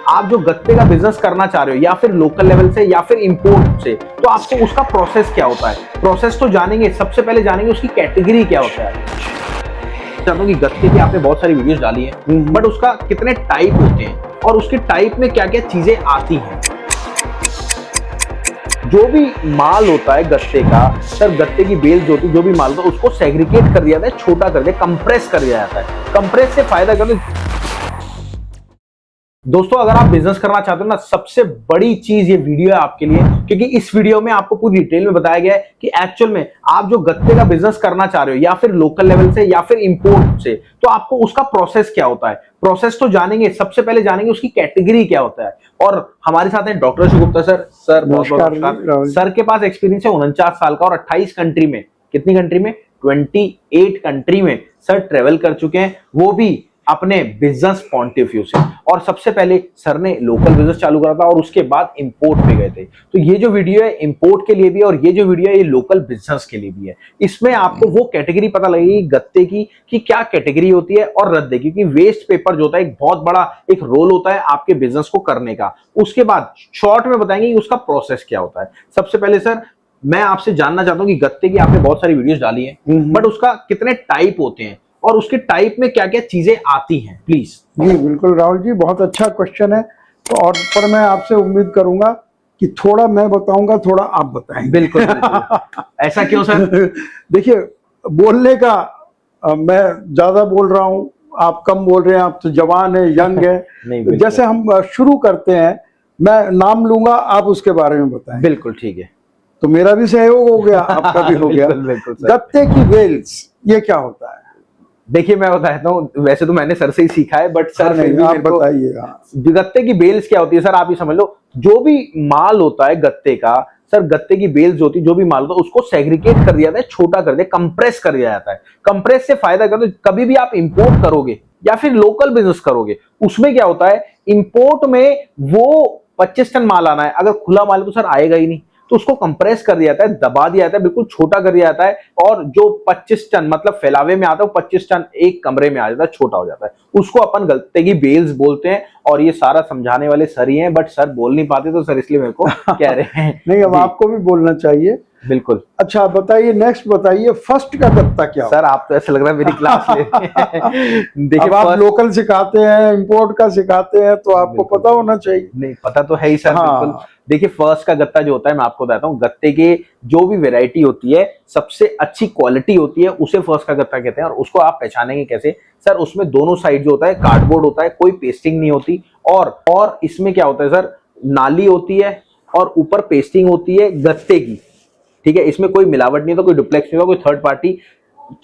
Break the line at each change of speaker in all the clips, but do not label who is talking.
आप जो गत्ते का बिजनेस करना चाह रहे हो या फिर लोकल लेवल से या फिर इंपोर्ट से, तो आपको उसका प्रोसेस क्या होता है। प्रोसेस तो जानेंगे, सबसे पहले जानेंगे उसकी कैटेगरी क्या होता है। चाहता हूँ कि गत्ते की आपने बहुत सारी वीडियोस डाली हैं, बट उसका कितने टाइप होते हैं और उसके टाइप में क्या क्या चीजें आती हैं। जो भी माल होता है गत्ते का, सर गत्ते की बेल्स होती है, जो भी माल होता है उसको सेग्रीगेट कर दिया जाता है, छोटा कर दिया, कंप्रेस कर दिया जाता है। कंप्रेस से फायदा कर दोस्तों, अगर आप बिजनेस करना चाहते हो ना, सबसे बड़ी चीज ये वीडियो है आपके लिए, क्योंकि इस वीडियो में आपको पूरी डिटेल में बताया गया है कि एक्चुअल में आप जो गत्ते का बिजनेस करना चाह रहे हो या फिर लोकल लेवल से या फिर इंपोर्ट से, तो आपको उसका प्रोसेस क्या होता है। प्रोसेस तो जानेंगे, सबसे पहले जानेंगे उसकी कैटेगरी क्या होता है। और हमारे साथ हैं doctor Ashok Gupta sir. Sir बहुत बहुत नमस्कार। सर के पास एक्सपीरियंस है 49 साल का और 28 कंट्री में, कितनी कंट्री में, 28 कंट्री में सर ट्रेवल कर चुके हैं, वो भी अपने बिजनेस पॉइंट ऑफ व्यू से। और सबसे पहले सर ने लोकल बिजनेस चालू करा था और उसके बाद इंपोर्ट पे गए थे। तो ये जो वीडियो है इंपोर्ट के लिए भी है और ये जो वीडियो है ये लोकल बिजनेस के लिए भी है। इसमें आपको वो कैटेगरी पता लगेगी गत्ते की कि क्या कैटेगरी होती है और रद्दे की, क्योंकि वेस्ट पेपर जो होता है एक बहुत बड़ा एक रोल होता है आपके बिजनेस को करने का। उसके बाद शॉर्ट में बताएंगे कि उसका प्रोसेस क्या होता है। सबसे पहले सर मैं आपसे जानना चाहता हूँ कि गत्ते की आपने बहुत सारी वीडियोस डाली है, बट उसका कितने टाइप होते हैं और उसके टाइप में क्या क्या चीजें आती हैं, प्लीज।
जी बिल्कुल राहुल जी, बहुत अच्छा क्वेश्चन है। तो और पर मैं आपसे उम्मीद करूंगा कि थोड़ा मैं बताऊंगा, थोड़ा आप बताएंगे।
बिल्कुल, बिल्कुल। ऐसा क्यों सर?
देखिए, बोलने का मैं ज्यादा बोल रहा हूँ, आप कम बोल रहे हैं, आप तो जवान है, यंग है।
नहीं,
जैसे हम शुरू करते हैं, मैं नाम लूंगा, आप उसके बारे में बताएं।
बिल्कुल ठीक है।
तो मेरा भी सहयोग हो गया, आपका भी हो गया।
बिल्कुल सर।
गत्ते की वेल्स ये क्या होता है?
देखिए मैं बताता हूँ, वैसे तो मैंने सर से ही सीखा है, बट सर फिर भी
आप बताइएगा।
गत्ते की बेल्स क्या होती है सर, आप ही समझ लो। जो भी माल होता है गत्ते का, सर गत्ते की बेल्स होती है, जो भी माल होता है उसको सेग्रीगेट कर दिया जाता है, छोटा कर दिया, कंप्रेस कर दिया जाता है। कंप्रेस से फायदा कर, कभी भी आप इंपोर्ट करोगे या फिर लोकल बिजनेस करोगे, उसमें क्या होता है, इंपोर्ट में वो 25 टन माल आना है, अगर खुला माल तो सर आएगा ही नहीं, तो उसको कंप्रेस कर दिया जाता है, दबा दिया जाता है, बिल्कुल छोटा कर दिया जाता है। और जो 25 टन मतलब फैलावे में आता है, 25 टन एक कमरे में आ जाता है, छोटा हो जाता है, उसको अपन गत्ते की बेल्स बोलते हैं। और ये सारा समझाने वाले सर ही हैं, बट सर बोल नहीं पाते, तो सर इसलिए मेरे को कह रहे हैं।
नहीं, अब आपको भी बोलना चाहिए।
बिल्कुल।
अच्छा बताइए, नेक्स्ट बताइए, फर्स्ट का गत्ता क्या
सर आप तो ऐसा लग रहा है मेरी क्लास ले देखिए,
अब आप लोकल सिखाते हैं, इंपोर्ट का सिखाते हैं, तो आपको पता होना चाहिए।
नहीं पता तो है ही सर।
हाँ।
बिल्कुल। देखिए फर्स्ट का गत्ता जो होता है, मैं आपको बताता हूँ, गत्ते के जो भी वेराइटी होती है, सबसे अच्छी क्वालिटी होती है, उसे फर्स्ट का गत्ता कहते हैं। और उसको आप पहचानेंगे कैसे सर, उसमें दोनों साइड जो होता है कार्डबोर्ड होता है, कोई पेस्टिंग नहीं होती। और इसमें क्या होता है सर, नाली होती है और ऊपर पेस्टिंग होती है गत्ते की, ठीक है। इसमें कोई मिलावट नहीं होता, कोई डुप्लेक्स नहीं होता, कोई थर्ड पार्टी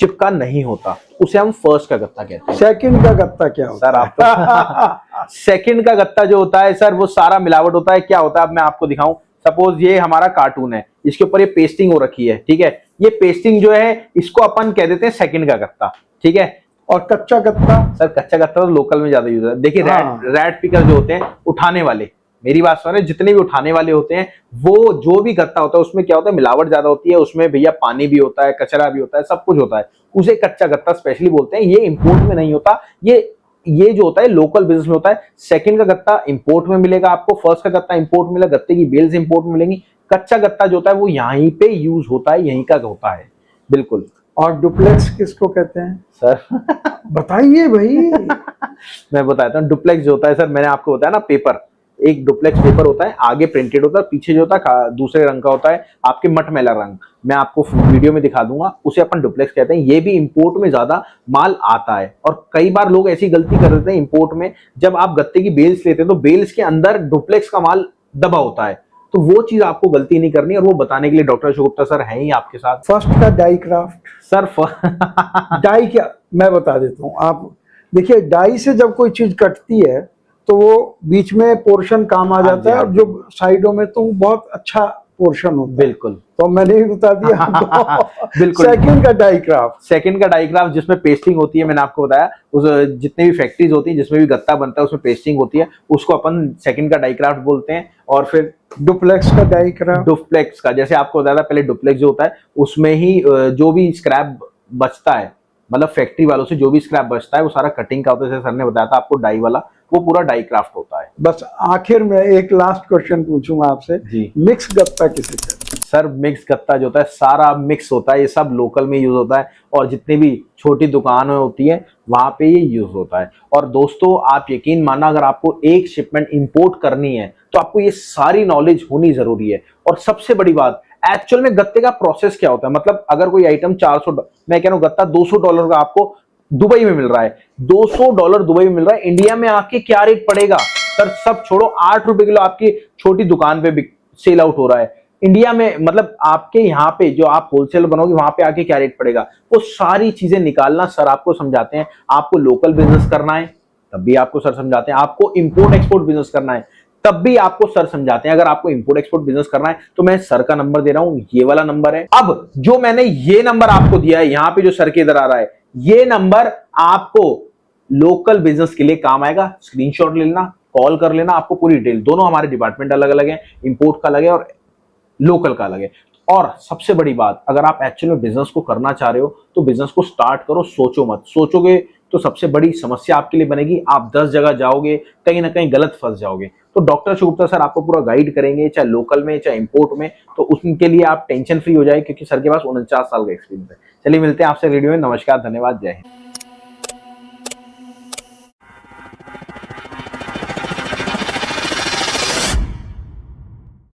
चिपका नहीं होता, उसे हम फर्स्ट का गत्ता कहते हैं।
सेकंड का गत्ता क्या होता
सर आप तो सेकंड का गत्ता जो होता है सर, वो सारा मिलावट होता है। क्या होता है, अब मैं आपको दिखाऊं। सपोज ये हमारा कार्टून है, इसके ऊपर ये पेस्टिंग हो रखी है, ठीक है। ये पेस्टिंग जो है, इसको अपन कह देते हैं सेकंड का गत्ता, ठीक है।
और कच्चा गत्ता?
सर कच्चा गत्ता तो लोकल में ज्यादा यूज है। देखिए रैट पिकर जो होते हैं, उठाने वाले, मेरी बात सुन रहे, जितने भी उठाने वाले होते हैं, वो जो भी गत्ता होता है उसमें क्या होता है, मिलावट ज्यादा होती है, उसमें भैया पानी भी होता है, कचरा भी होता है, सब कुछ होता है, उसे कच्चा गत्ता स्पेशली बोलते हैं। ये इंपोर्ट में नहीं होता, ये जो होता है लोकल बिजनेस में होता है। सेकंड का गत्ता इंपोर्ट में मिलेगा आपको, फर्स्ट का गत्ता इंपोर्ट में मिलेगा, गत्ते की बेल्स इंपोर्ट में मिलेंगी। कच्चा गत्ता जो होता है वो यहीं पे यूज होता है, यहीं का होता है। बिल्कुल।
और डुप्लेक्स किसको कहते हैं
सर
बताइए भाई।
मैं बताता हूँ, डुप्लेक्स जो होता है सर, मैंने आपको बताया ना, पेपर, एक डुप्लेक्स पेपर होता है, आगे प्रिंटेड होता है, पीछे जो होता है दूसरे रंग का होता है, आपके मटमैला रंग, मैं आपको वीडियो में दिखा दूंगा, उसे अपन डुप्लेक्स कहते हैं। ये भी इंपोर्ट में ज्यादा माल आता है। और कई बार लोग ऐसी गलती कर देते हैं इंपोर्ट में, जब आप गत्ते की बेल्स लेते हैं तो बेल्स के अंदर डुप्लेक्स का माल दबा होता है, तो वो चीज आपको गलती नहीं करनी। और वो बताने के लिए डॉक्टर अशोक गुप्ता सर हैं ही आपके साथ।
फर्स्ट का डाई क्राफ्ट
सर
डाई क्या, मैं बता देता हूँ। आप देखिए, डाई से जब कोई चीज कटती है तो वो बीच में पोर्शन काम आ जाता है, और जो साइडों में तो बहुत अच्छा पोर्शन होता है।
बिल्कुल।
तो मैंने ही बता दिया।
बिल्कुल।
सेकंड का डाई क्राफ्ट?
सेकंड का डाई क्राफ्ट जिसमें पेस्टिंग होती है, मैंने आपको बताया, उस जितने भी फैक्ट्रीज होती है जिसमें भी गत्ता बनता है उसमें पेस्टिंग होती है, उसको अपन सेकंड का डाई क्राफ्ट बोलते हैं। और फिर
डुप्लेक्स का डाई क्राफ्ट?
डुप्लेक्स का, जैसे आपको बताया था पहले, डुप्लेक्स जो होता है उसमें ही जो भी स्क्रैप बचता है, मतलब फैक्ट्री वालों से जो भी स्क्रैप बचता है, वो सारा कटिंग का होता है, जैसे सर ने बताया था आपको डाई वाला, वो पूरा डाई क्राफ्ट होता है।
बस आखिर में एक लास्ट क्वेश्चन पूछूंगा आपसे,
जी।
मिक्स गत्ता किसे कहते हैं?
सर मिक्स गत्ता जो होता है सारा मिक्स होता है, ये सब लोकल में यूज होता है और जितनी भी छोटी दुकानें होती है वहां पे ये यूज होता है। और दोस्तों आप यकीन मानना, अगर आपको एक शिपमेंट इंपोर्ट करनी है तो आपको ये सारी नॉलेज होनी जरूरी है। और सबसे बड़ी बात, एक्चुअल में गत्ते का प्रोसेस क्या होता है, मतलब अगर कोई आइटम 400, मैं कह रहा हूँ गत्ता $200 का आपको दुबई में मिल रहा है, $200 दुबई में मिल रहा है, इंडिया में आके क्या रेट पड़ेगा सर? सब छोड़ो, 8 रुपए किलो आपकी छोटी दुकान पे सेल आउट हो रहा है इंडिया में, मतलब आपके यहाँ पे जो आप होलसेल बनोगे वहां पे आके क्या रेट पड़ेगा, वो सारी चीजें निकालना सर आपको समझाते हैं। आपको लोकल बिजनेस करना है तब भी आपको सर समझाते हैं, आपको इंपोर्ट एक्सपोर्ट बिजनेस करना है तब भी आपको सर समझाते हैं। अगर आपको इंपोर्ट एक्सपोर्ट बिजनेस करना है तो मैं सर का नंबर दे रहा हूं, ये वाला नंबर है। अब जो मैंने ये नंबर आपको दिया है यहाँ पे जो सर के इधर आ रहा है, ये नंबर आपको लोकल बिजनेस के लिए काम आएगा। स्क्रीनशॉट ले लेना, कॉल कर लेना, आपको पूरी डिटेल, दोनों हमारे डिपार्टमेंट अलग अलग है, इंपोर्ट का अलग है और लोकल का अलग है। और सबसे बड़ी बात, अगर आप एक्चुअल में बिजनेस को करना चाह रहे हो तो बिजनेस को स्टार्ट करो, सोचो मत। सोचोगे तो सबसे बड़ी समस्या आपके लिए बनेगी, आप 10 जगह जाओगे, कहीं ना कहीं गलत फंस जाओगे। तो डॉक्टर शिवगुप्ता सर आपको पूरा गाइड करेंगे, चाहे लोकल में चाहे इंपोर्ट में, तो उनके लिए आप टेंशन फ्री हो जाए क्योंकि सर के पास 49 साल का एक्सपीरियंस है। चलिए मिलते हैं आपसे वीडियो में, नमस्कार, धन्यवाद, जय हिंद।